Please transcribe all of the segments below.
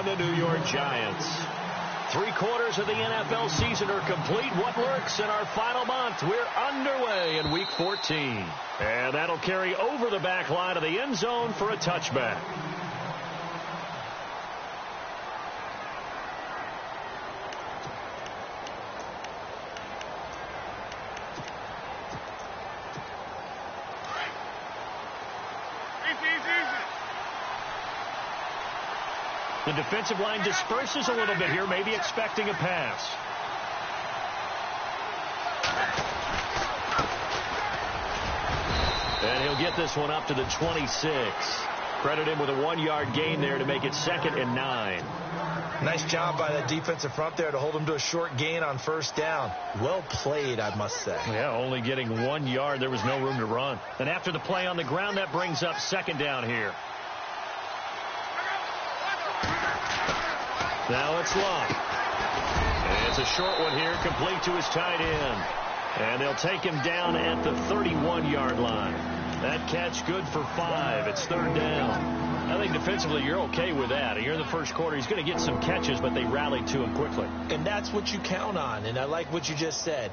the New York Giants. 3/4 of the NFL season are complete. What works in our final month? We're underway in Week 14. And that'll carry over the back line of the end zone for a touchback. The defensive line disperses a little bit here, maybe expecting a pass. And he'll get this one up to the 26. Credit him with a 1-yard gain there to make it 2nd and 9. Nice job by that defensive front there to hold him to a short gain on 1st down. Well played, I must say. Yeah, only getting 1 yard. There was no room to run. And after the play on the ground, that brings up 2nd down here. Now it's Love. And it's a short one here, complete to his tight end. And they'll take him down at the 31-yard line. That catch good for 5. It's 3rd down. I think defensively you're okay with that. Here in the first quarter, he's going to get some catches, but they rallied to him quickly. And that's what you count on, and I like what you just said.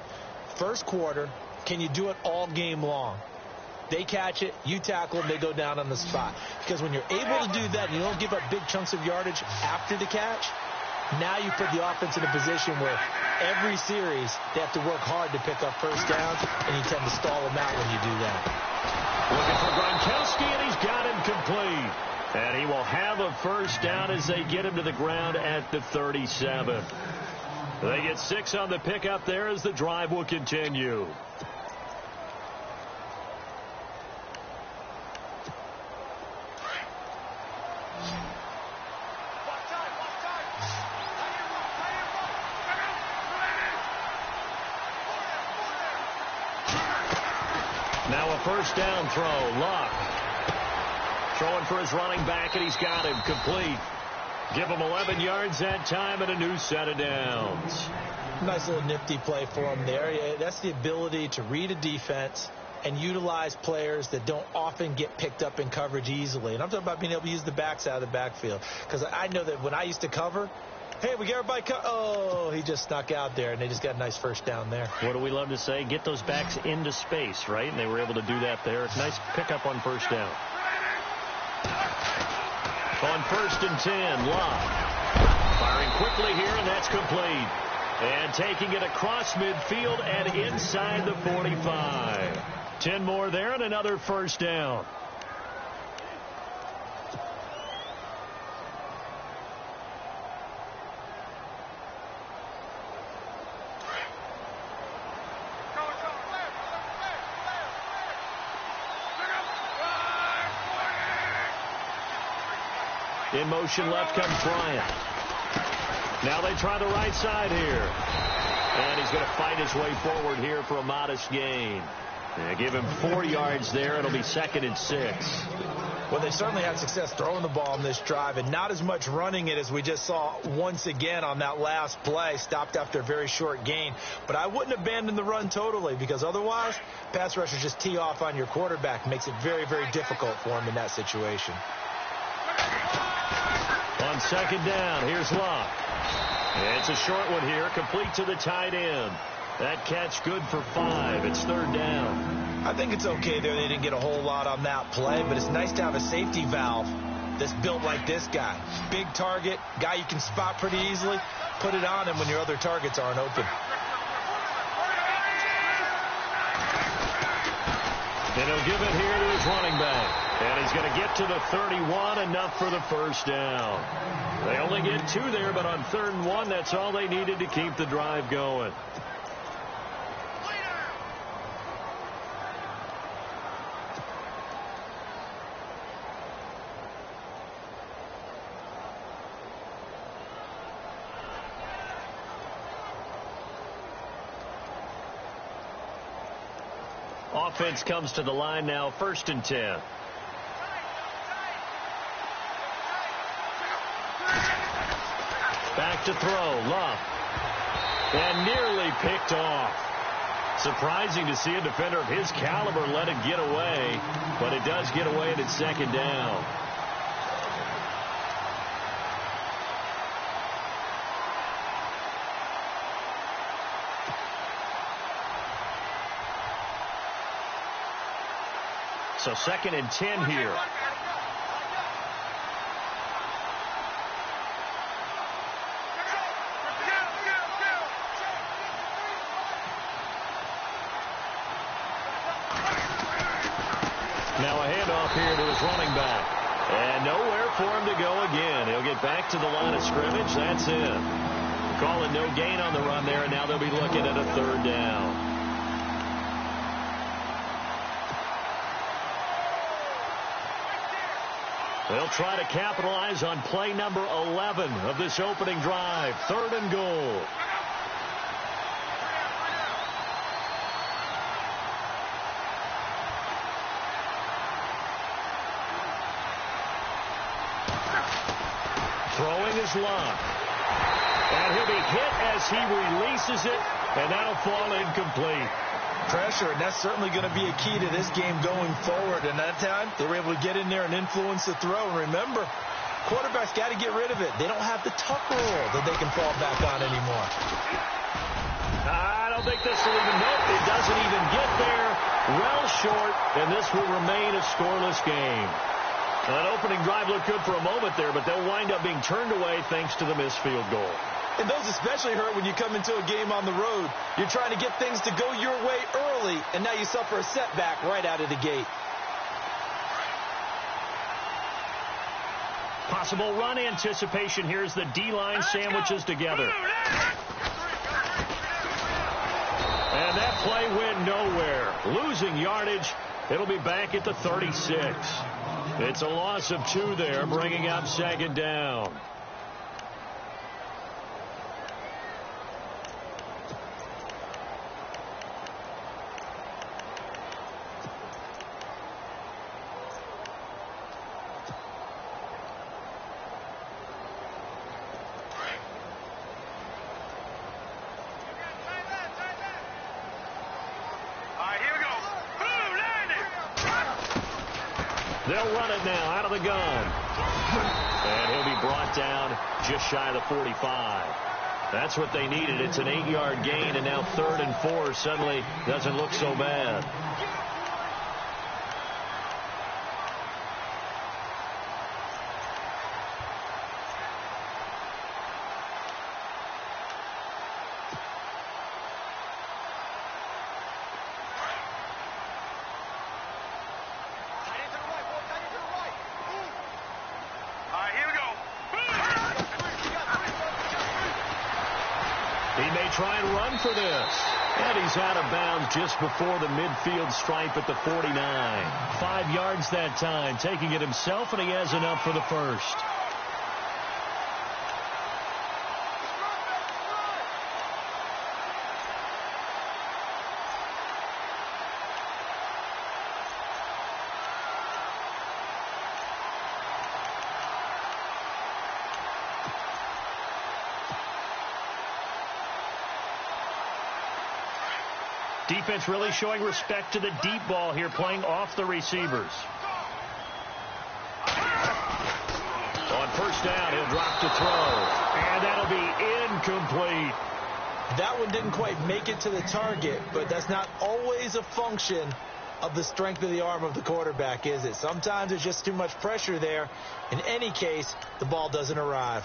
First quarter, can you do it all game long? They catch it, you tackle them, they go down on the spot. Because when you're able to do that, you don't give up big chunks of yardage after the catch, now you put the offense in a position where every series they have to work hard to pick up 1st downs, and you tend to stall them out when you do that. Looking for Gronkowski, and he's got him complete. And he will have a 1st down as they get him to the ground at the 37. They get 6 on the pickup there as the drive will continue. Now a 1st down throw. Luck throwing for his running back, and he's got him complete. Give him 11 yards that time and a new set of downs. Nice little nifty play for him there. That's the ability to read a defense and utilize players that don't often get picked up in coverage easily. And I'm talking about being able to use the backs out of the backfield. Because I know that when I used to cover, hey, we get everybody oh, he just snuck out there, and they just got a nice 1st down there. What do we love to say? Get those backs into space, right? And they were able to do that there. Nice pickup on 1st down. On 1st and 10, Love firing quickly here, and that's complete. And taking it across midfield and inside the 45. 10 more there and another 1st down. In motion left comes Bryant. Now they try the right side here. And he's going to fight his way forward here for a modest gain. They give him 4 yards there. It'll be 2nd and 6. Well, they certainly had success throwing the ball on this drive, and not as much running it as we just saw once again on that last play. Stopped after a very short gain. But I wouldn't abandon the run totally, because otherwise, pass rushers just tee off on your quarterback. Makes it very, very difficult for him in that situation. On 2nd down, here's Love. It's a short one here, complete to the tight end. That catch good for 5. It's 3rd down. I think it's okay there. They didn't get a whole lot on that play, but it's nice to have a safety valve that's built like this guy. Big target, guy you can spot pretty easily. Put it on him when your other targets aren't open. And he'll give it here to his running back. And he's going to get to the 31, enough for the 1st down. They only get 2 there, but on 3rd and 1, that's all they needed to keep the drive going. Offense comes to the line now, 1st and 10. Back to throw, Love. And nearly picked off. Surprising to see a defender of his caliber let it get away, but it does get away and it's 2nd down. So 2nd and 10 here. Now a handoff here to his running back. And nowhere for him to go again. He'll get back to the line of scrimmage. That's it. Call it no gain on the run there, and now they'll be looking at a 3rd down. They'll try to capitalize on play number 11 of this opening drive. 3rd and goal. Throwing his lock. And he'll be hit as he releases it, and that'll fall incomplete. Pressure, and that's certainly going to be a key to this game going forward. And that time, they were able to get in there and influence the throw. And remember, quarterbacks got to get rid of it. They don't have the tuck rule that they can fall back on anymore. I don't think this will even, nope, it doesn't even get there. Well short, and this will remain a scoreless game. That opening drive looked good for a moment there, but they'll wind up being turned away thanks to the missed field goal. And those especially hurt when you come into a game on the road. You're trying to get things to go your way early, and now you suffer a setback right out of the gate. Possible run anticipation. Here's the D-line sandwiches together. And that play went nowhere. Losing yardage. It'll be back at the 36. It's a loss of 2 there, bringing up 2nd down. They'll run it now out of the gun. And he'll be brought down just shy of the 45. That's what they needed. It's an 8-yard gain, and now 3rd and 4 suddenly doesn't look so bad. Try and run for this. And he's out of bounds just before the midfield stripe at the 49. 5 yards that time, taking it himself, and he has enough for the first. Defense really showing respect to the deep ball here, playing off the receivers. On 1st down, he'll drop to throw. And that'll be incomplete. That one didn't quite make it to the target, but that's not always a function of the strength of the arm of the quarterback, is it? Sometimes there's just too much pressure there. In any case, the ball doesn't arrive.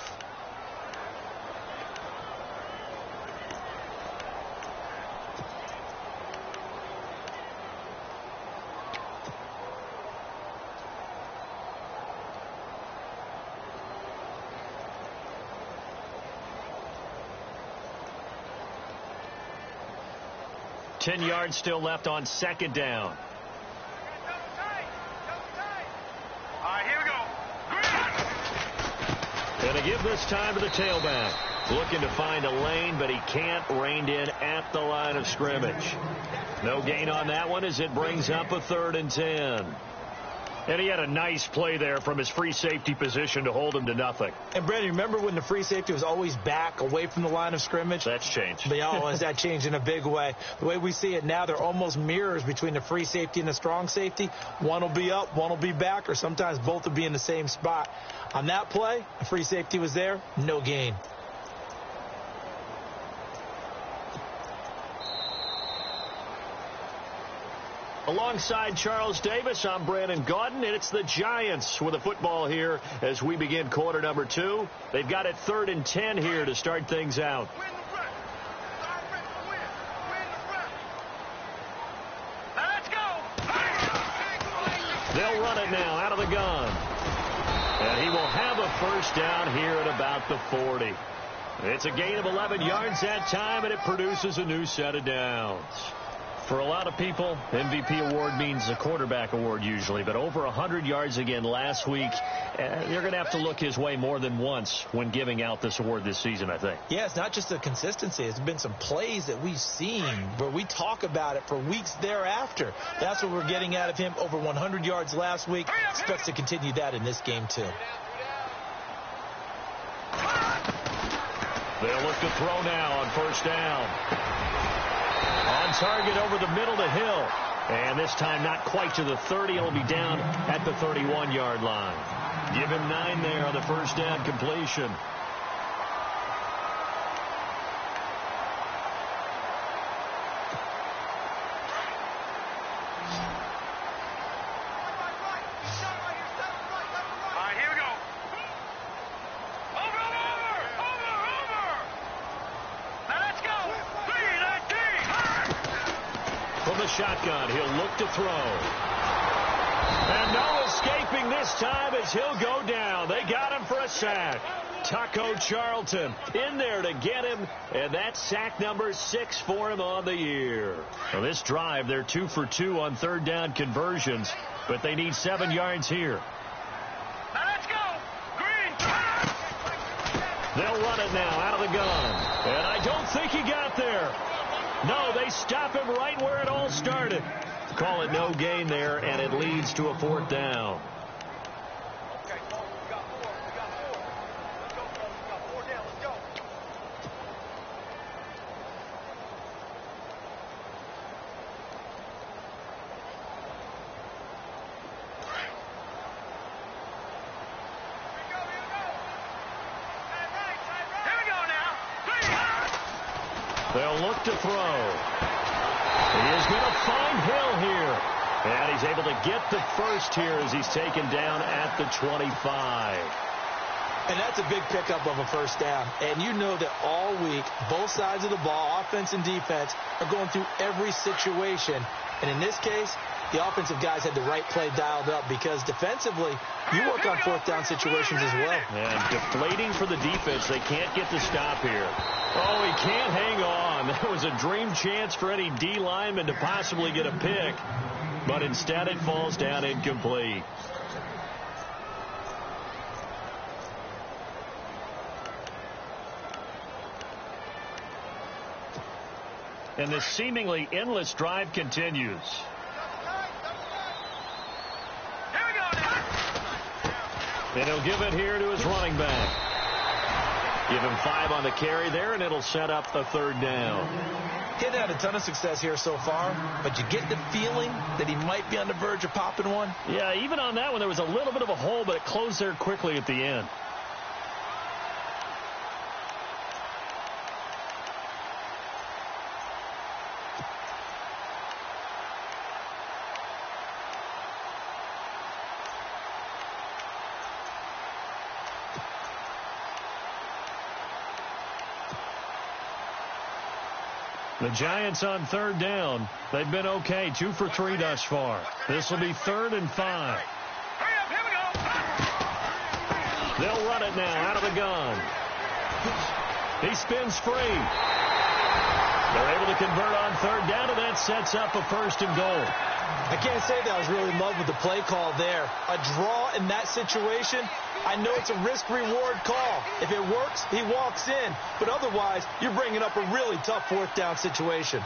Ten yards still left on 2nd down. Here we go. Gonna give this time to the tailback. Looking to find a lane, but he can't. Reined in at the line of scrimmage. No gain on that one as it brings up a 3rd and 10. And he had a nice play there from his free safety position to hold him to nothing. And, Brandon, remember when the free safety was always back away from the line of scrimmage? That's changed. But that changed in a big way. The way we see it now, they're almost mirrors between the free safety and the strong safety. One will be up, one will be back, or sometimes both will be in the same spot. On that play, the free safety was there, no gain. Alongside Charles Davis, I'm Brandon Gaudin, and it's the Giants with the football here as we begin quarter number 2. They've got it 3rd and 10 here to start things out. They'll run it now out of the gun. And he will have a first down here at about the 40. It's a gain of 11 yards that time, and it produces a new set of downs. For a lot of people, MVP award means a quarterback award usually, but over 100 yards again last week. You're going to have to look his way more than once when giving out this award this season, I think. Yeah, it's not just the consistency. It's been some plays that we've seen where we talk about it for weeks thereafter. That's what we're getting out of him. Over 100 yards last week. Expects to continue that in this game, too. They'll look to throw now on first down. On target over the middle to Hill. And this time not quite to the 30. It'll be down at the 31-yard line. Give him 9 there on the first down completion. Shotgun. He'll look to throw. And no escaping this time as he'll go down. They got him for a sack. Taco Charlton in there to get him. And that's sack number 6 for him on the year. Well, this drive, they're 2 for 2 on third down conversions, but they need 7 yards here. Let's go. Green. They'll run it now out of the gun. And I don't think he got there. No, they stop him right where it all started. Call it no gain there, and it leads to a 4th down. Okay, we got 4. We got 4. Let's go, bro. We got 4 down. Let's go. Here we go now. They'll look to throw. He is going to find Hill here. And he's able to get the first here as he's taken down at the 25. And that's a big pickup of a first down. And you know that all week, both sides of the ball, offense and defense, are going through every situation. And in this case, the offensive guys had the right play dialed up because defensively, you work on 4th down situations as well. And deflating for the defense. They can't get the stop here. Oh, he can't hang on. That was a dream chance for any D lineman to possibly get a pick. But instead it falls down incomplete. And this seemingly endless drive continues. And he'll give it here to his running back. Give him 5 on the carry there, and it'll set up the 3rd down. He hasn't had a ton of success here so far, but you get the feeling that he might be on the verge of popping one. Yeah, even on that one, there was a little bit of a hole, but it closed there quickly at the end. The Giants on 3rd down. They've been okay. 2 for 3 thus far. This will be 3rd and 5. They'll run it now out of the gun. He spins free. They're able to convert on 3rd down, and that sets up a 1st and goal. I can't say that I was really in love with the play call there. A draw in that situation, I know it's a risk-reward call. If it works, he walks in. But otherwise, you're bringing up a really tough 4th down situation.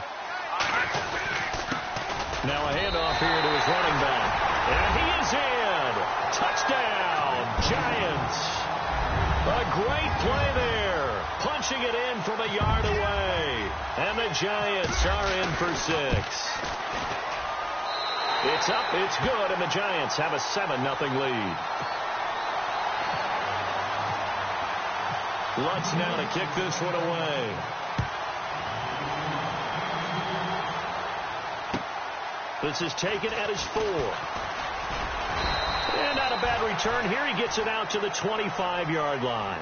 Now a handoff here to his running back. And he is in. Touchdown, Giants. A great play there. Punching it in from a yard away. And the Giants are in for 6. It's up, it's good, and the Giants have a 7-0 lead. Lutz now to kick this one away. This is taken at his 4. And not a bad return here. He gets it out to the 25-yard line.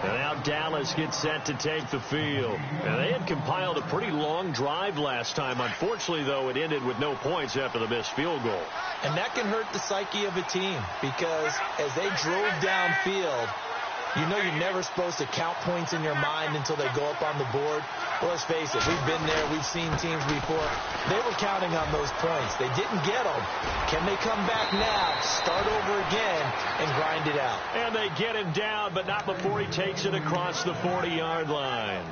And now Dallas gets set to take the field. And they had compiled a pretty long drive last time. Unfortunately, though, it ended with no points after the missed field goal. And that can hurt the psyche of a team because as they drove downfield, you know you're never supposed to count points in your mind until they go up on the board. Well, let's face it, we've been there. We've seen teams before. They were counting on those points. They didn't get them. Can they come back now, start over again, and grind it out? And they get him down, but not before he takes it across the 40-yard line.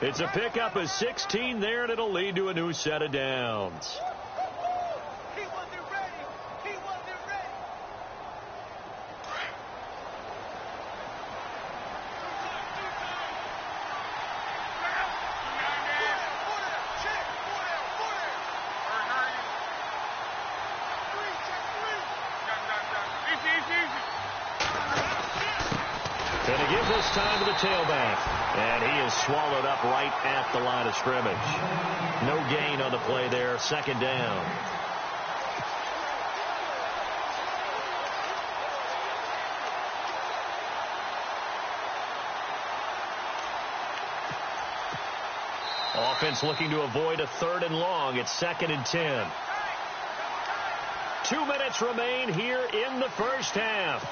It's a pickup of 16 there, and it'll lead to a new set of downs. He wasn't ready. He wasn't ready. Going to give this time to the tailback. And he is swallowed up right at the line of scrimmage. No gain on the play there. Second down. Offense looking to avoid a 3rd and long. It's 2nd and 10. 2 minutes remain here in the first half.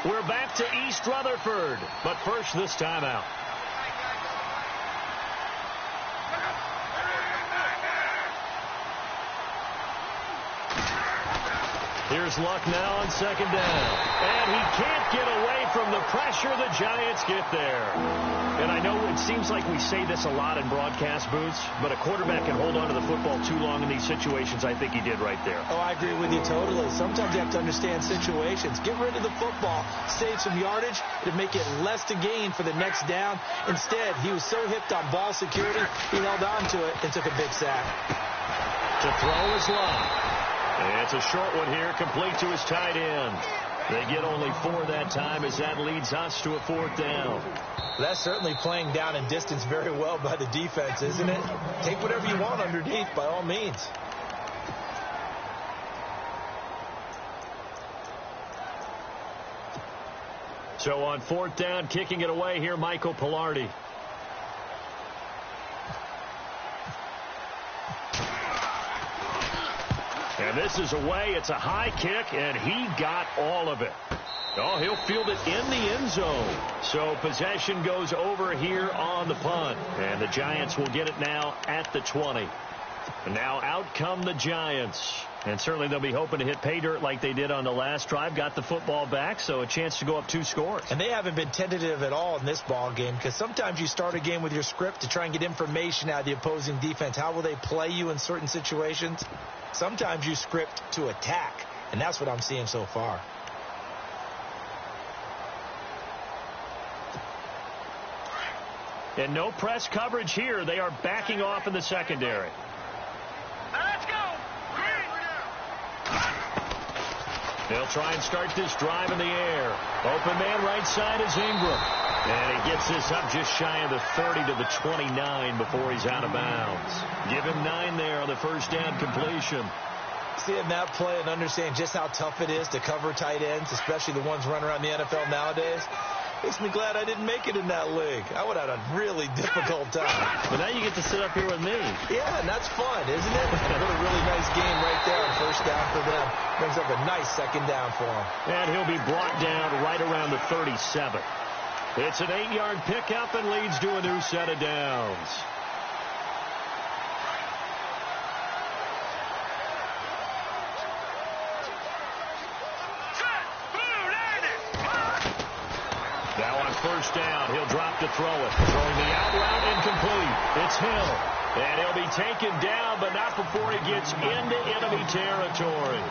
We're back to East Rutherford, but first this timeout. Here's Luck now on 2nd down. And he can't get away from the pressure. The Giants get there. And I know it seems like we say this a lot in broadcast booths, but a quarterback can hold on to the football too long in these situations. I think he did right there. Oh, I agree with you totally. Sometimes you have to understand situations. Get rid of the football. Save some yardage to make it less to gain for the next down. Instead, he was so hipped on ball security, he held on to it and took a big sack. To throw is Luck. It's a short one here, complete to his tight end. They get only 4 that time as that leads us to a 4th down. That's certainly playing down and distance very well by the defense, isn't it? Take whatever you want underneath, by all means. So on 4th down, kicking it away here, Michael Pilardi. And this is away. It's a high kick, and he got all of it. Oh, he'll field it in the end zone. So possession goes over here on the punt. And the Giants will get it now at the 20. And now out come the Giants. And certainly they'll be hoping to hit pay dirt like they did on the last drive. Got the football back, so a chance to go up 2 scores. And they haven't been tentative at all in this ball game because sometimes you start a game with your script to try and get information out of the opposing defense. How will they play you in certain situations? Sometimes you script to attack, and that's what I'm seeing so far. And no press coverage here. They are backing off in the secondary. Let's go. They'll try and start this drive in the air. Open man right side is Ingram. And he gets this up just shy of the 30 to the 29 before he's out of bounds. Give him 9 there on the first down completion. Seeing that play and understand just how tough it is to cover tight ends, especially the ones running around the NFL nowadays, makes me glad I didn't make it in that league. I would have had a really difficult time. But now you get to sit up here with me. Yeah, and that's fun, isn't it? Another really nice game right there on first down for them. Brings up a nice second down for him. And he'll be brought down right around the 37. It's an 8-yard pickup and leads to a new set of downs. Now on first down, he'll drop to throw it. Throwing the out route incomplete. It's Hill. And he'll be taken down, but not before he gets into enemy territory.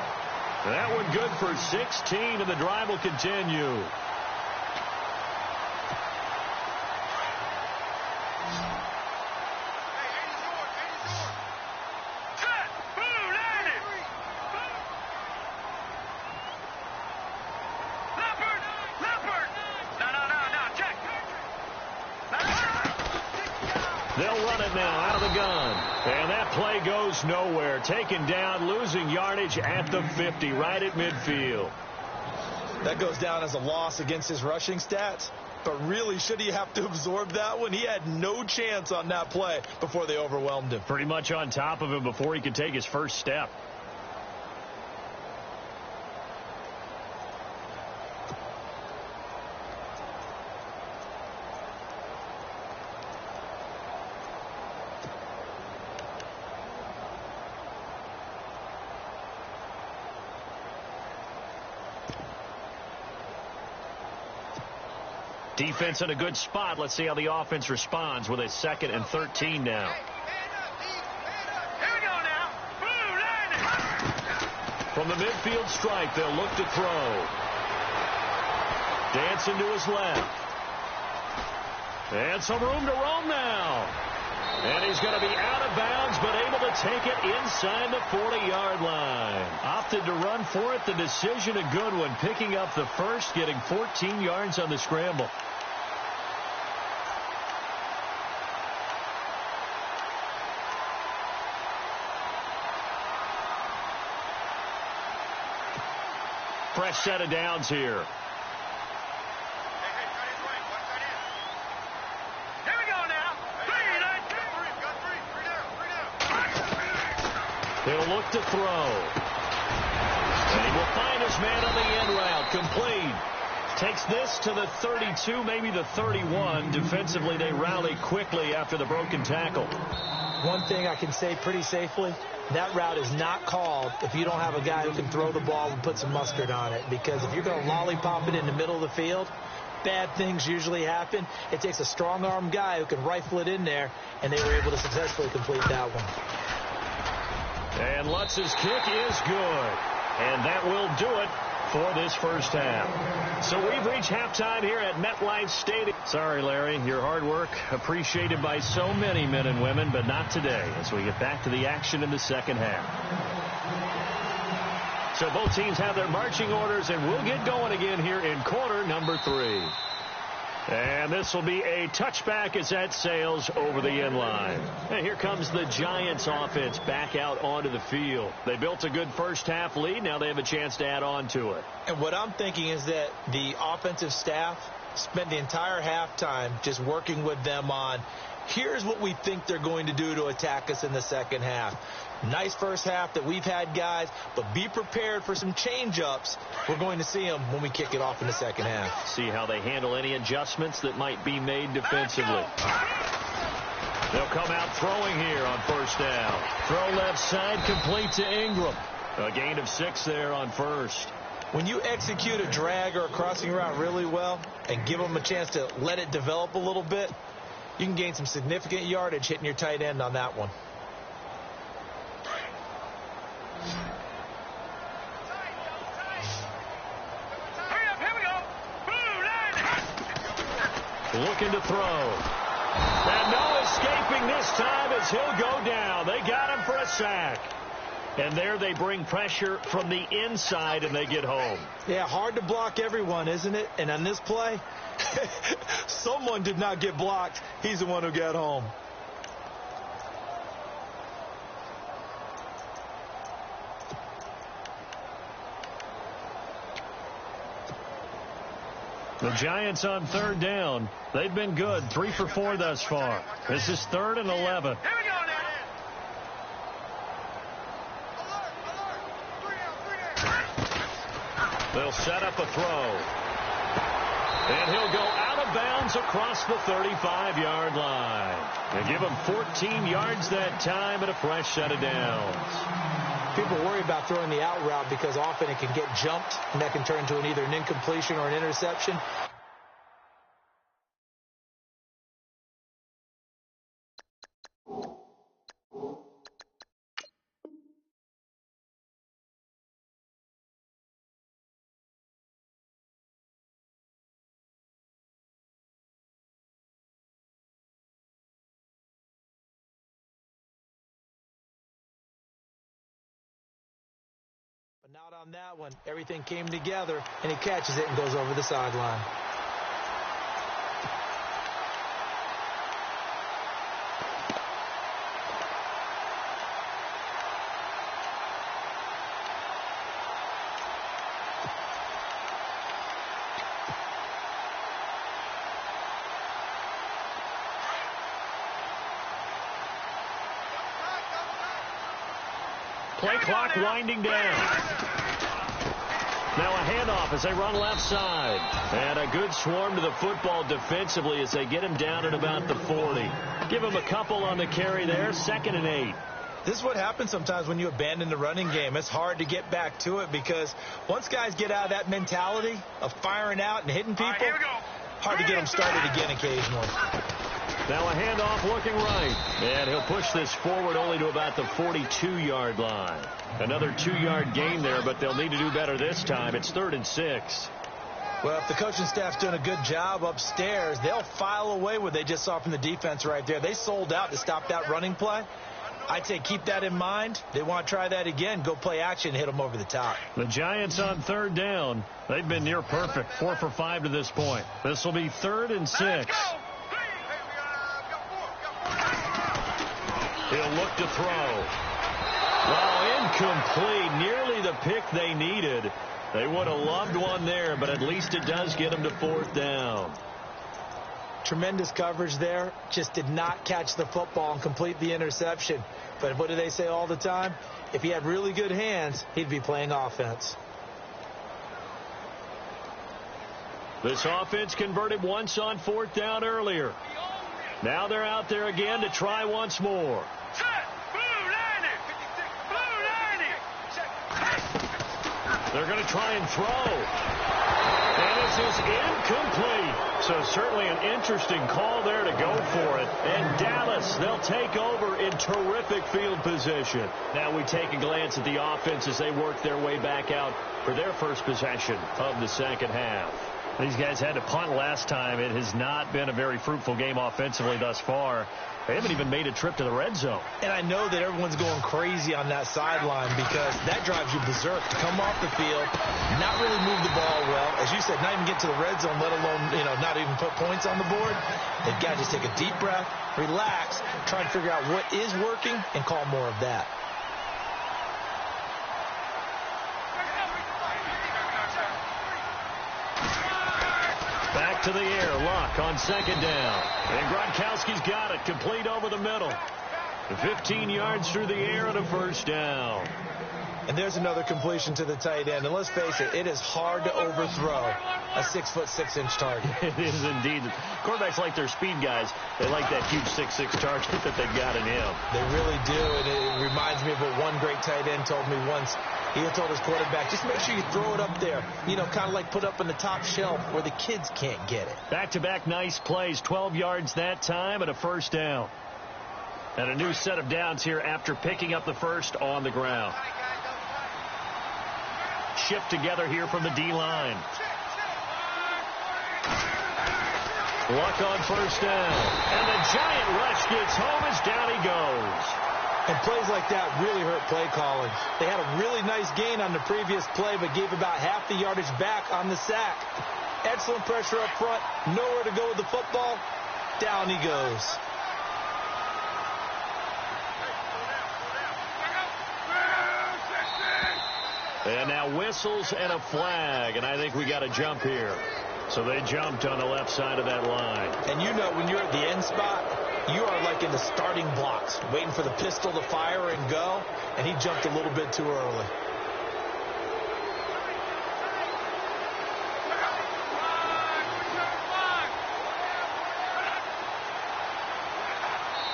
That one good for 16, and the drive will continue. They'll run it now out of the gun. And that play goes nowhere. Taken down, losing yardage at the 50, right at midfield. That goes down as a loss against his rushing stats. But really, should he have to absorb that one? He had no chance on that play before they overwhelmed him. Pretty much on top of him before he could take his first step. Defense in a good spot. Let's see how the offense responds with a 2nd and 13 now. Here we go now. From the midfield stripe, they'll look to throw. Dancing to his left. And some room to roam now. And he's going to be out of bounds, but able to take it inside the 40-yard line. Opted to run for it. The decision a good one. Picking up the first, getting 14 yards on the scramble. Fresh set of downs here. Here we go now. He'll look to throw. And he will find his man on the end route. Complete. Takes this to the 32, maybe the 31. Defensively, they rally quickly after the broken tackle. One thing I can say pretty safely, that route is not called if you don't have a guy who can throw the ball and put some mustard on it. Because if you're going to lollipop it in the middle of the field, bad things usually happen. It takes a strong-arm guy who can rifle it in there, and they were able to successfully complete that one. And Lutz's kick is good. And that will do it for this first half. So we've reached halftime here at MetLife Stadium. Sorry, Larry, your hard work appreciated by so many men and women, but not today as we get back to the action in the second half. So both teams have their marching orders, and we'll get going again here in quarter number 3. And this will be a touchback as that sails over the end line. And here comes the Giants offense back out onto the field. They built a good first half lead. Now they have a chance to add on to it. And what I'm thinking is that the offensive staff spent the entire halftime just working with them on, here's what we think they're going to do to attack us in the second half. Nice first half that we've had, guys, but be prepared for some change-ups. We're going to see them when we kick it off in the second half. See how they handle any adjustments that might be made defensively. They'll come out throwing here on first down. Throw left side, complete to Ingram. A gain of 6 there on first. When you execute a drag or a crossing route really well and give them a chance to let it develop a little bit, you can gain some significant yardage hitting your tight end on that one. Looking to throw. And no escaping this time as he'll go down. They got him for a sack. And there they bring pressure from the inside and they get home. Yeah, hard to block everyone, isn't it? And on this play, someone did not get blocked. He's the one who got home. The Giants on third down. They've been good. 3 for 4 thus far. This is 3rd and 11. Here we go now. They'll set up a throw. And he'll go out of bounds across the 35-yard line. They give him 14 yards that time and a fresh set of downs. People worry about throwing the out route because often it can get jumped, and that can turn into either an incompletion or an interception. But not on that one. Everything came together, and he catches it and goes over the sideline. Play clock winding down. Now a handoff as they run left side. And a good swarm to the football defensively as they get him down at about the 40. Give him a couple on the carry there. 2nd and 8. This is what happens sometimes when you abandon the running game. It's hard to get back to it because once guys get out of that mentality of firing out and hitting people, hard to get them started again occasionally. Now a handoff looking right. And he'll push this forward only to about the 42-yard line. Another 2-yard gain there, but they'll need to do better this time. It's 3rd and 6. Well, if the coaching staff's doing a good job upstairs, they'll file away what they just saw from the defense right there. They sold out to stop that running play. I'd say keep that in mind. They want to try that again. Go play action and hit them over the top. The Giants on 3rd down. They've been near perfect. 4 for 5 to this point. This will be 3rd and 6. He'll look to throw. Well, incomplete. Nearly the pick they needed. They would have loved one there, but at least it does get them to 4th down. Tremendous coverage there. Just did not catch the football and complete the interception. But what do they say all the time? If he had really good hands, he'd be playing offense. This offense converted once on 4th down earlier. Now they're out there again to try once more. They're going to try and throw. And this is incomplete. So certainly an interesting call there to go for it. And Dallas, they'll take over in terrific field position. Now we take a glance at the offense as they work their way back out for their first possession of the second half. These guys had to punt last time. It has not been a very fruitful game offensively thus far. They haven't even made a trip to the red zone. And I know that everyone's going crazy on that sideline because that drives you berserk to come off the field, not really move the ball well. As you said, not even get to the red zone, let alone, not even put points on the board. They've got to just take a deep breath, relax, try and figure out what is working and call more of that. Back to the air. Luck on 2nd down. And Gronkowski's got it. Complete over the middle. 15 yards through the air and a 1st down. And there's another completion to the tight end. And let's face it, it is hard to overthrow a 6'6" target. It is indeed. Quarterbacks like their speed guys. They like that huge 6'6" target that they've got in him. They really do. And it reminds me of what one great tight end told me once. He had told his quarterback, just make sure you throw it up there. Kind of like put up in the top shelf where the kids can't get it. Back-to-back nice plays. 12 yards that time and a 1st down. And a new set of downs here after picking up the first on the ground. Shift together here from the D-line. Luck on 1st down. And the giant rush gets home as down he goes. And plays like that really hurt play calling. They had a really nice gain on the previous play, but gave about half the yardage back on the sack. Excellent pressure up front. Nowhere to go with the football. Down he goes. And now whistles and a flag, and I think we got a jump here. So they jumped on the left side of that line. And when you're at the end spot, you are like in the starting blocks, waiting for the pistol to fire and go, and he jumped a little bit too early.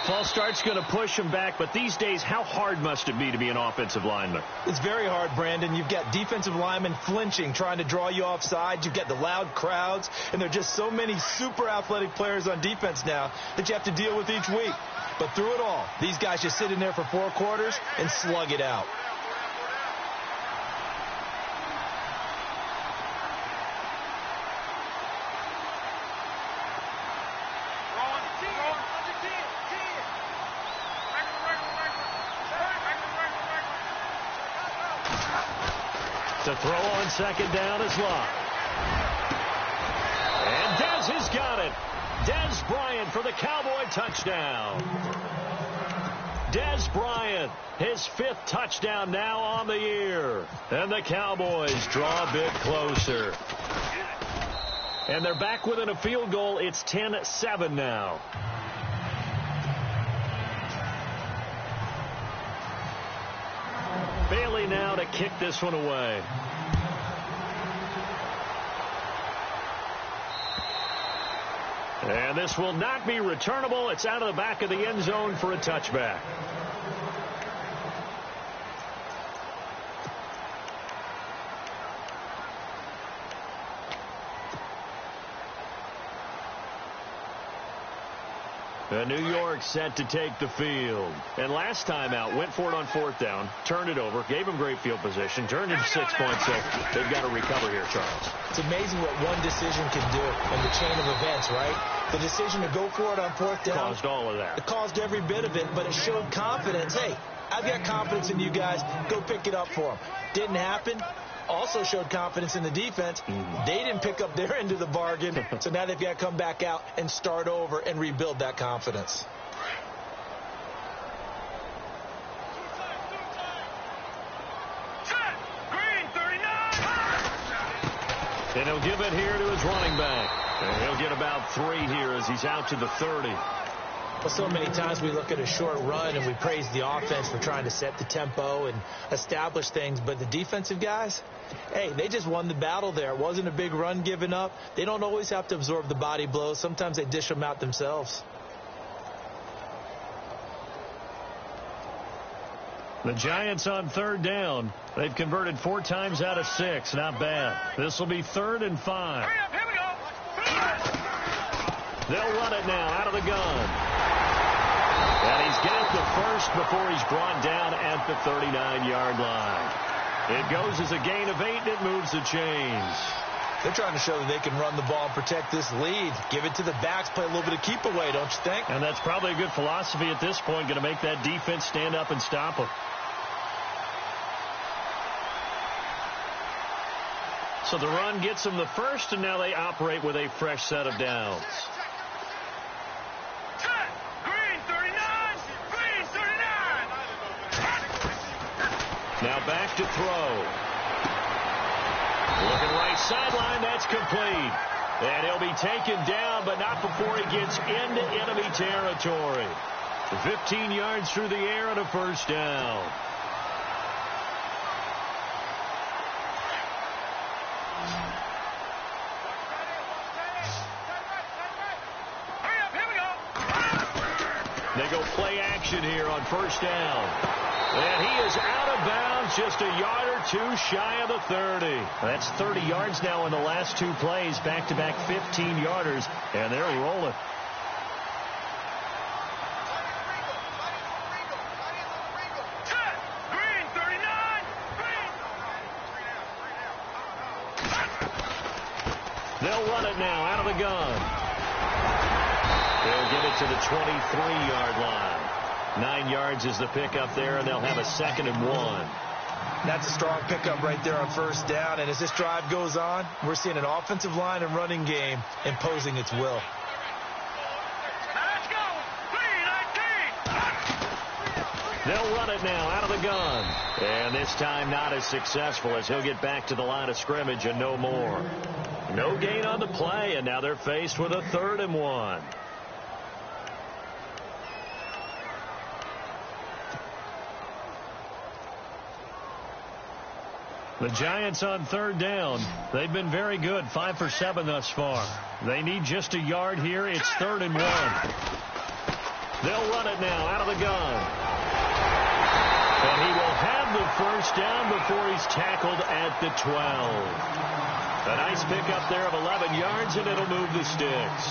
False start's going to push him back, but these days, how hard must it be to be an offensive lineman? It's very hard, Brandon. You've got defensive linemen flinching, trying to draw you offside. You've got the loud crowds, and there are just so many super athletic players on defense now that you have to deal with each week. But through it all, these guys just sit in there for 4 quarters and slug it out. To throw on 2nd down is Luck. And Dez has got it. Dez Bryant for the Cowboy touchdown. Dez Bryant, his 5th touchdown now on the year. And the Cowboys draw a bit closer. And they're back within a field goal. It's 10-7 now. now to kick this one away. And this will not be returnable. It's out of the back of the end zone for a touchback. New York set to take the field. And last time out, went for it on fourth down, turned it over, gave them great field position, turned into 6 points, so they've got to recover here, Charles. It's amazing what one decision can do in the chain of events, right? The decision to go for it on fourth down. Caused all of that. It caused every bit of it, but it showed confidence. Hey, I've got confidence in you guys. Go pick it up for them. Didn't happen. Also showed confidence in the defense. They didn't pick up their end of the bargain, so now they've got to come back out and start over and rebuild that confidence. And he'll give it here to his running back. And he'll get about 3 here as he's out to the 30. Well, so many times we look at a short run and we praise the offense for trying to set the tempo and establish things, but the defensive guys, hey, they just won the battle there. It wasn't a big run given up. They don't always have to absorb the body blows. Sometimes they dish them out themselves. The Giants on third down. They've converted 4 times out of 6. Not bad. This will be 3rd and 5. Hurry up, here we go. They'll run it now out of the gun. And he's got the first before he's brought down at the 39-yard line. It goes as a gain of 8, and it moves the chains. They're trying to show that they can run the ball and protect this lead. Give it to the backs, play a little bit of keep away, don't you think? And that's probably a good philosophy at this point, going to make that defense stand up and stop them. So the run gets them the first, and now they operate with a fresh set of downs. Now back to throw. Looking right sideline, that's complete. And he'll be taken down, but not before he gets into enemy territory. 15 yards through the air and a first down. They go play action here on first down. And he is out of bounds, just a yard or 2 shy of the 30. That's 30 yards now in the last 2 plays, back-to-back 15-yarders, and they're rolling. They'll run it now out of the gun. They'll get it to the 23-yard line. 9 yards is the pickup there, and they'll have a 2nd and 1. That's a strong pickup right there on first down. And as this drive goes on, we're seeing an offensive line and running game imposing its will. Let's go. 3-19. They'll run it now out of the gun. And this time not as successful as he'll get back to the line of scrimmage and no more. No gain on the play, and now they're faced with a 3rd and 1. The Giants on third down. They've been very good, 5 for 7 thus far. They need just a yard here. It's 3rd and 1. They'll run it now out of the gun. And he will have the first down before he's tackled at the 12. A nice pickup there of 11 yards, and it'll move the sticks.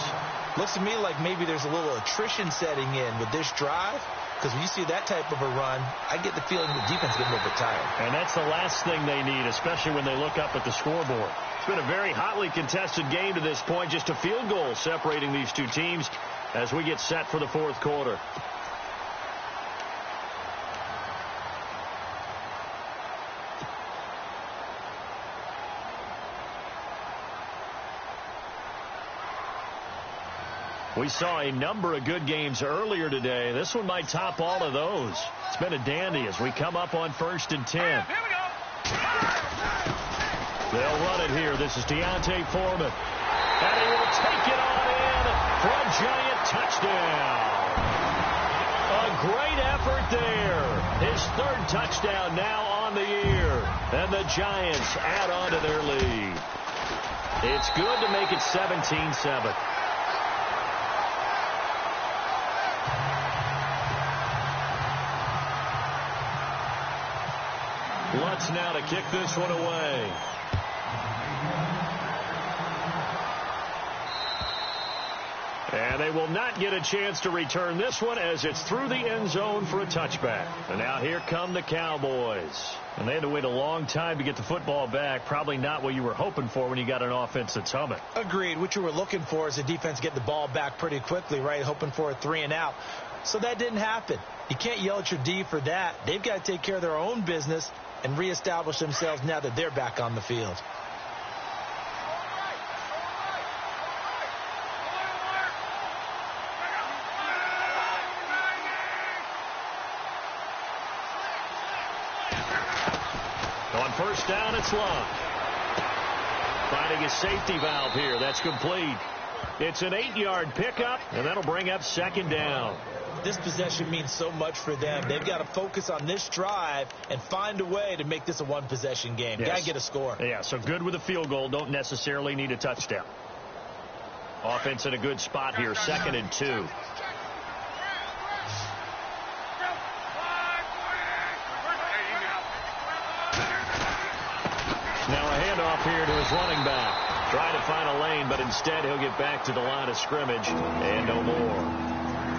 Looks to me like maybe there's a little attrition setting in with this drive. Because when you see that type of a run, I get the feeling the defense gets a little bit tired. And that's the last thing they need, especially when they look up at the scoreboard. It's been a very hotly contested game to this point. Just a field goal separating these two teams as we get set for the 4th quarter. We saw a number of good games earlier today. This one might top all of those. It's been a dandy as we come up on 1st and 10. Here we go. They'll run it here. This is Deontay Foreman. And he will take it on in for a giant touchdown. A great effort there. His 3rd touchdown now on on the year. And the Giants add on to their lead. It's good to make it 17-7. Lutz now to kick this one away. And they will not get a chance to return this one as it's through the end zone for a touchback. And now here come the Cowboys. And they had to wait a long time to get the football back. Probably not what you were hoping for when you got an offense that's humming. Agreed. What you were looking for is the defense get the ball back pretty quickly, right? Hoping for a 3-and-out. So that didn't happen. You can't yell at your D for that. They've got to take care of their own business and reestablish themselves now that they're back on the field. On first down, it's Love. Finding a safety valve here. That's complete. It's an 8-yard pickup, and that'll bring up second down. This possession means so much for them. They've got to focus on this drive and find a way to make this a one-possession game. Yes. Got to get a score. Yeah, so good with a field goal. Don't necessarily need a touchdown. Offense in a good spot here, 2nd and 2. Now a handoff here to his running back. Trying to find a lane, but instead he'll get back to the line of scrimmage and no more.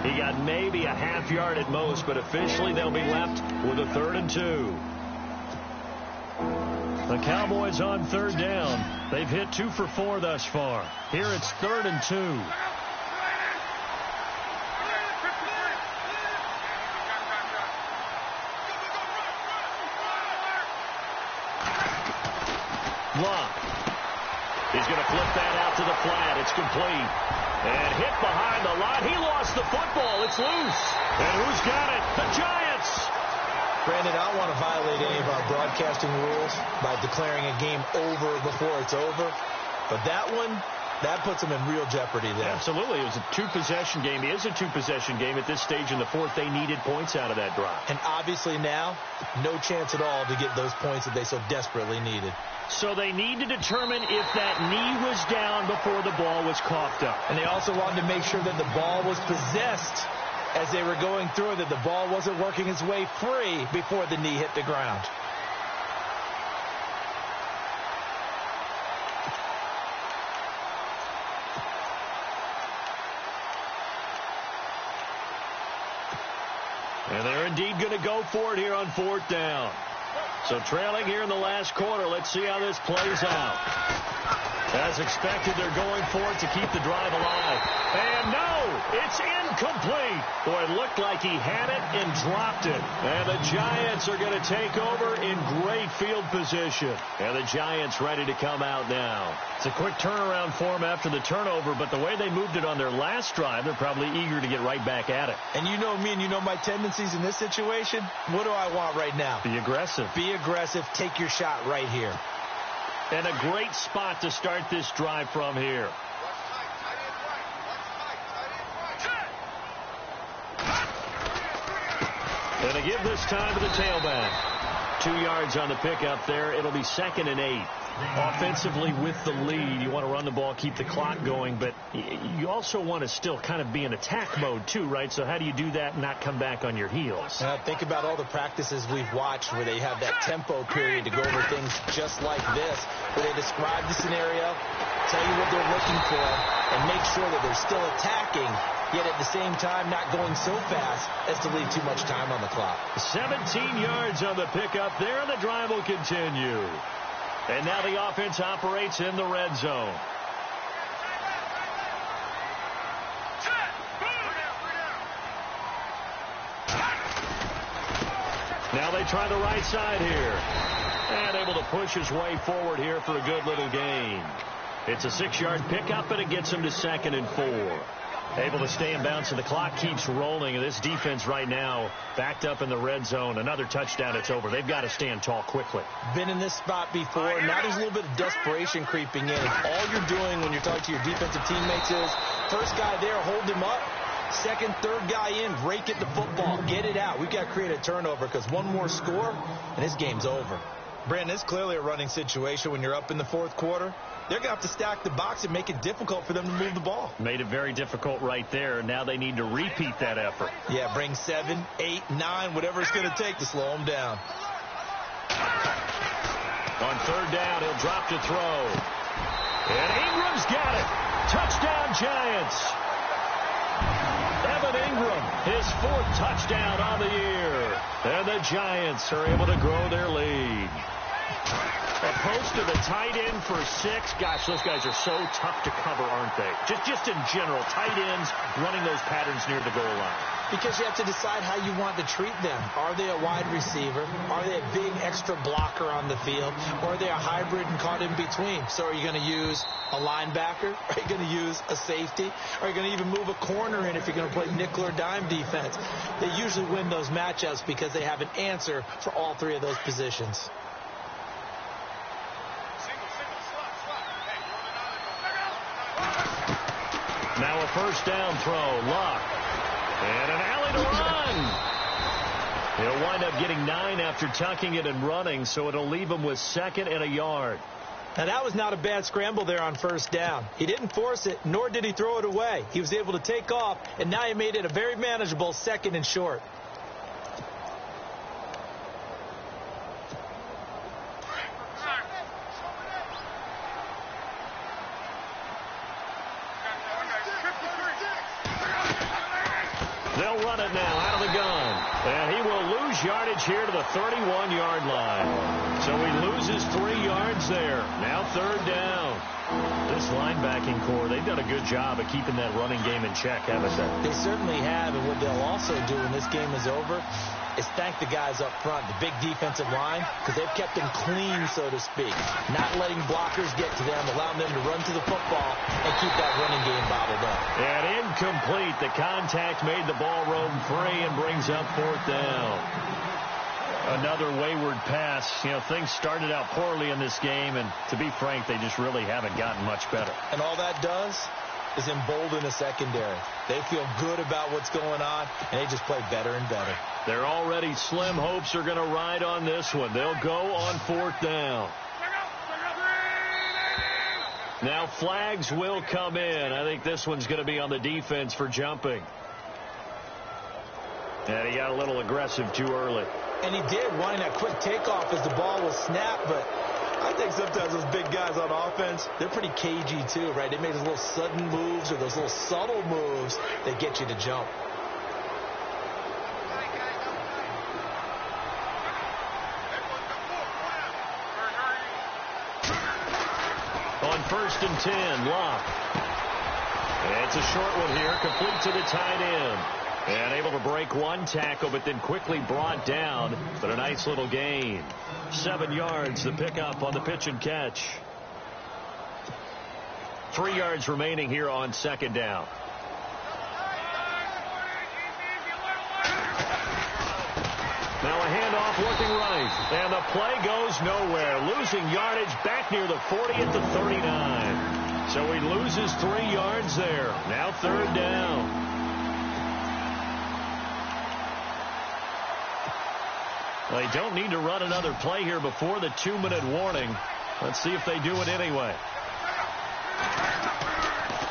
He got maybe a half yard at most, but officially they'll be left with a 3rd and 2. The Cowboys on 3rd down. They've hit 2 for 4 thus far. Here it's 3rd and 2. Love. He's going to flip that out to the flat. It's complete. And hit behind the line. He lost the football. It's loose. And who's got it? The Giants. Brandon, I don't want to violate any of our broadcasting rules by declaring a game over before it's over. But that one, that puts them in real jeopardy there. Absolutely. It was a 2-possession game. It is a 2-possession game at this stage in the 4th. They needed points out of that drive. And obviously now, no chance at all to get those points that they so desperately needed. So they need to determine if that knee was down before the ball was coughed up. And they also wanted to make sure that the ball was possessed as they were going through, that the ball wasn't working its way free before the knee hit the ground. And they're indeed going to go for it here on 4th down. So trailing here in the last quarter. Let's see how this plays out. As expected, they're going for it to keep the drive alive. And no, it's incomplete. Boy, it looked like he had it and dropped it. And the Giants are going to take over in great field position. And the Giants ready to come out now. It's a quick turnaround for them after the turnover, but the way they moved it on their last drive, they're probably eager to get right back at it. And you know me and you know my tendencies in this situation. What do I want right now? Be aggressive. Be aggressive. Take your shot right here. And a great spot to start this drive from here. And they give this time to the tailback. 2 yards on the pickup there. It'll be 2nd and 8. Offensively with the lead, you want to run the ball, keep the clock going, but you also want to still kind of be in attack mode too, right? So how do you do that and not come back on your heels? Think about all the practices we've watched where they have that tempo period to go over things just like this, where they describe the scenario, tell you what they're looking for, and make sure that they're still attacking, yet at the same time not going so fast as to leave too much time on the clock. 17 yards on the pickup there, and the drive will continue. And now the offense operates in the red zone. Now they try the right side here. And able to push his way forward here for a good little gain. It's a 6-yard pickup, and it gets him to 2nd and 4. Able to stay in bounds, and the clock keeps rolling. And this defense right now backed up in the red zone. Another touchdown, it's over. They've got to stand tall quickly. Been in this spot before. Now there's a little bit of desperation creeping in. All you're doing when you're talking to your defensive teammates is, first guy there, hold him up. Second, third guy in, rake it the football. Get it out. We've got to create a turnover because one more score, and this game's over. Brandon, it's clearly a running situation when you're up in the fourth quarter. They're going to have to stack the box and make it difficult for them to move the ball. Made it very difficult right there. Now they need to repeat that effort. Yeah, bring 7, 8, 9, whatever it's going to take to slow them down. On third down, he'll drop to throw. And Ingram's got it. Touchdown, Giants. Evan Ingram, his 4th touchdown on the year. And the Giants are able to grow their lead. A post to the tight end for 6. Gosh, those guys are so tough to cover, aren't they? Just in general, tight ends running those patterns near the goal line. Because you have to decide how you want to treat them. Are they a wide receiver? Are they a big extra blocker on the field? Or are they a hybrid and caught in between? So are you going to use a linebacker? Are you going to use a safety? Are you going to even move a corner in if you're going to play nickel or dime defense? They usually win those matchups because they have an answer for all 3 of those positions. Now a first down throw. Luck. And an alley to run. He'll wind up getting 9 after tucking it and running, so it'll leave him with 2nd and a yard. Now, that was not a bad scramble there on first down. He didn't force it, nor did he throw it away. He was able to take off, and now he made it a very manageable 2nd and short. They'll run it now out of the gun. And he will lose yardage here to the 31-yard line. So he loses 3 yards there. Now third down. This linebacking core, they've done a good job of keeping that running game in check, haven't they? They certainly have, and what they'll also do when this game is over is thank the guys up front, the big defensive line, because they've kept them clean, so to speak. Not letting blockers get to them, allowing them to run to the football and keep that running game bottled up. And incomplete. The contact made the ball roam free and brings up 4th down. Another wayward pass. You know, things started out poorly in this game, and to be frank, they just really haven't gotten much better. And all that does is embolden the secondary. They feel good about what's going on, and they just play better and better. Their already slim hopes are going to ride on this one. They'll go on 4th down. Now flags will come in. I think this one's going to be on the defense for jumping. And he got a little aggressive too early. And he did, wanting that quick takeoff as the ball was snapped, but I think sometimes those big guys on offense, they're pretty cagey too, right? They make those little sudden moves or those little subtle moves that get you to jump. On 1st and 10, Locke. It's a short one here, complete to the tight end. And able to break one tackle, but then quickly brought down. But a nice little gain. 7 yards, the pickup on the pitch and catch. 3 yards remaining here on 2nd down. Now a handoff looking right. And the play goes nowhere. Losing yardage back near the 40 at the 39. So he loses 3 yards there. Now 3rd down. They don't need to run another play here before the 2-minute warning. Let's see if they do it anyway.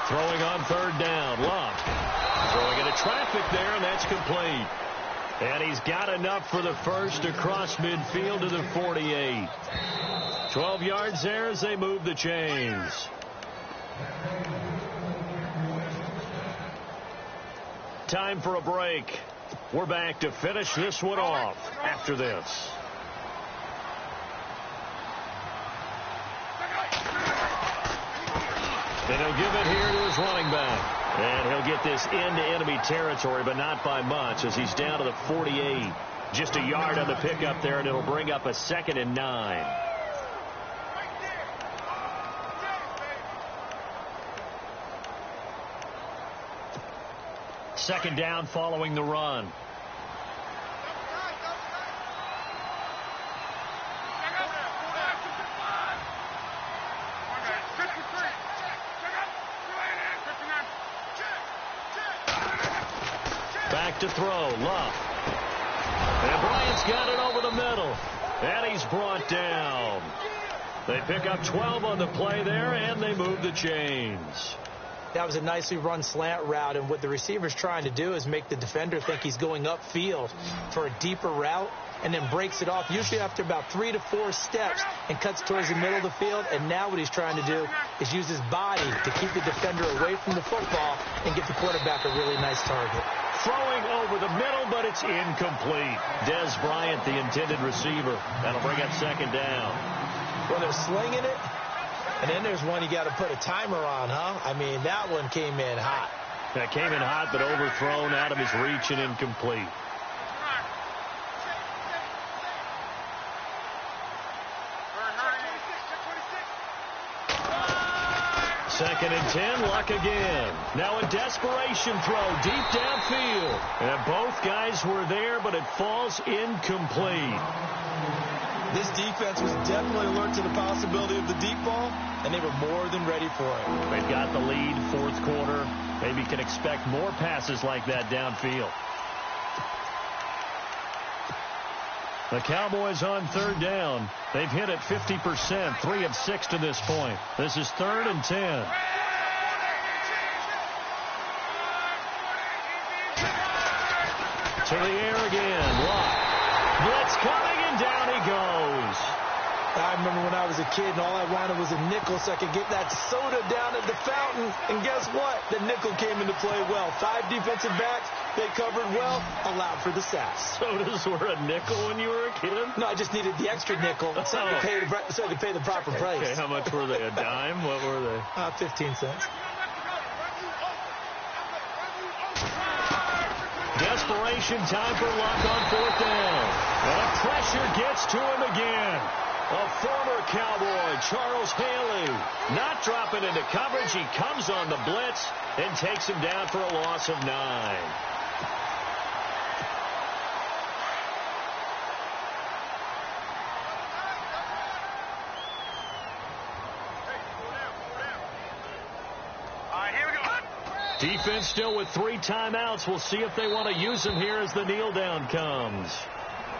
Throwing on 3rd down. Love. Throwing into traffic there, and that's complete. And he's got enough for the first across midfield to the 48. 12 yards there as they move the chains. Time for a break. We're back to finish this one off after this. And he'll give it here to his running back. And he'll get this into enemy territory, but not by much as he's down to the 48. Just a yard on the pickup there, and it'll bring up a 2nd and 9. Second down following the run. Back to throw. Luff. And Bryant's got it over the middle. And he's brought down. They pick up 12 on the play there, and they move the chains. That was a nicely run slant route, and what the receiver's trying to do is make the defender think he's going upfield for a deeper route, and then breaks it off, usually after about 3 to 4 steps, and cuts towards the middle of the field. And now what he's trying to do is use his body to keep the defender away from the football and give the quarterback a really nice target. Throwing over the middle, but it's incomplete. Des Bryant, the intended receiver. That'll bring up second down. Well, they're slinging it, and then there's one you got to put a timer on, huh? I mean, that one came in hot. That came in hot, but overthrown, out of his reach and incomplete. Second and 10, Luck again. Now a desperation throw deep downfield. And both guys were there, but it falls incomplete. This defense was definitely alert to the possibility of the deep ball, and they were more than ready for it. They've got the lead, fourth quarter. Maybe can expect more passes like that downfield. The Cowboys on third down. They've hit it 50%, 3 of 6 to this point. This is 3rd and 10. To the air again. Luck. Blitz coming, and down he goes. I remember when I was a kid and all I wanted was a nickel so I could get that soda down at the fountain. And guess what? The nickel came into play well. 5 defensive backs. They covered well, allowed for the sack. Sodas were a nickel when you were a kid? No, I just needed the extra nickel so I could pay the proper price. Okay, how much were they? A dime? What were they? 15 cents. Desperation time for Luck on fourth down. And pressure gets to him again. A former Cowboy, Charles Haley, not dropping into coverage. He comes on the blitz and takes him down for a loss of 9. Defense still with 3 timeouts. We'll see if they want to use them here as the kneel down comes.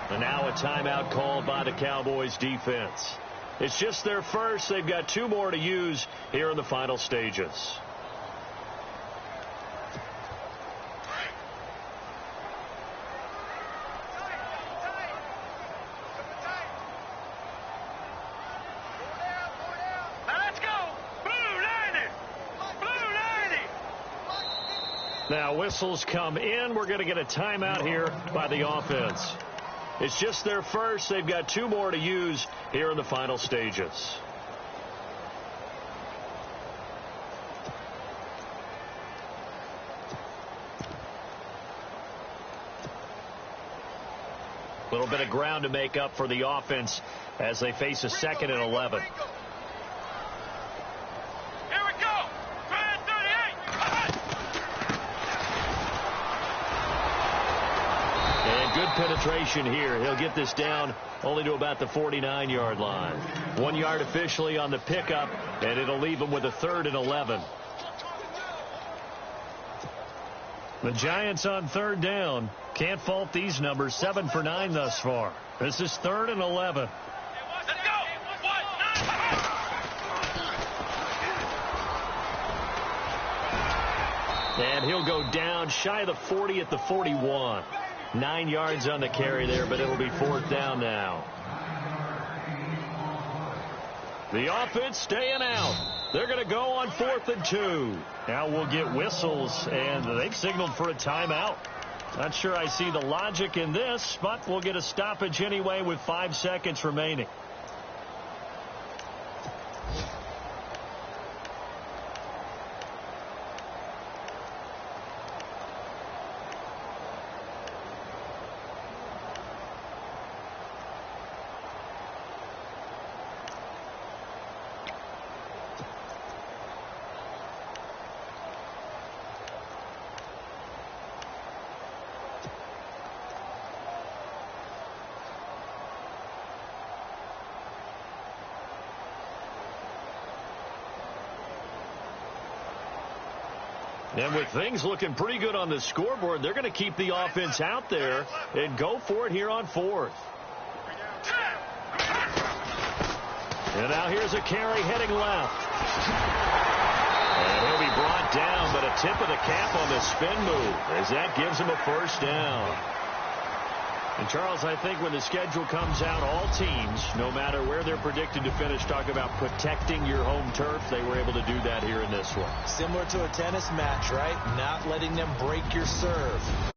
And now a timeout called by the Cowboys defense. It's just their first. They've got 2 more to use here in the final stages. Now whistles come in. We're going to get a timeout here by the offense. It's just their first. They've got 2 more to use here in the final stages. A little bit of ground to make up for the offense as they face a 2nd and 11. Good penetration here. He'll get this down only to about the 49-yard line. 1 yard officially on the pickup, and it'll leave him with a 3rd and 11. The Giants on 3rd down. Can't fault these numbers. 7 for 9 thus far. This is 3rd and 11. And he'll go down shy of the 40 at the 41. 9 yards on the carry there, but it'll be 4th down now. The offense staying out. They're going to go on 4th and 2. Now we'll get whistles, and they've signaled for a timeout. Not sure I see the logic in this, but we'll get a stoppage anyway with 5 seconds remaining. And with things looking pretty good on the scoreboard, they're going to keep the offense out there and go for it here on fourth. And now here's a carry heading left. And he'll be brought down, but a tip of the cap on the spin move as that gives him a first down. And, Charles, I think when the schedule comes out, all teams, no matter where they're predicted to finish, talk about protecting your home turf. They were able to do that here in this one. Similar to a tennis match, right? Not letting them break your serve.